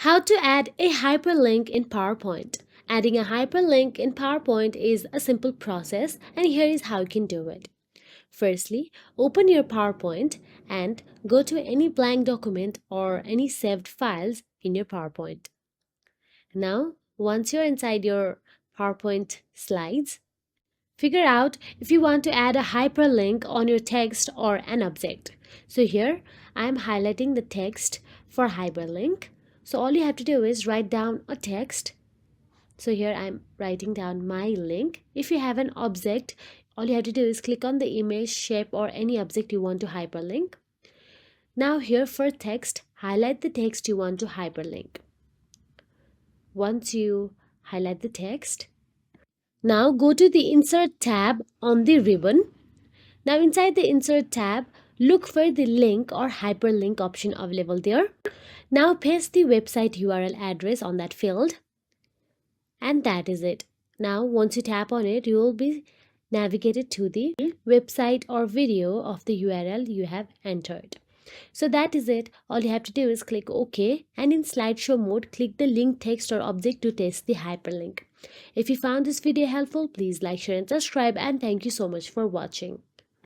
How to add a hyperlink in PowerPoint. Adding a hyperlink in PowerPoint is a simple process, and here is how you can do it. Firstly, open your PowerPoint and go to any blank document or any saved files in your PowerPoint. Now, once you're inside your PowerPoint slides, figure out if you want to add a hyperlink on your text or an object. So here I am highlighting the text for hyperlink. So all you have to do is write down a text. So here I'm writing down my link. If you have an object, all you have to do is click on the image, shape or any object you want to hyperlink. Now here for text, highlight the text you want to hyperlink. Once you highlight the text, now go to the Insert tab on the ribbon. Now inside the Insert tab, look for the link or hyperlink option available there. Now paste the website URL address on that field. And that is it. Now once you tap on it, you will be navigated to the website or video of the URL you have entered. So that is it. All you have to do is click OK, and in slideshow mode, click the link text or object to test the hyperlink. If you found this video helpful, please like, share and subscribe, and thank you so much for watching.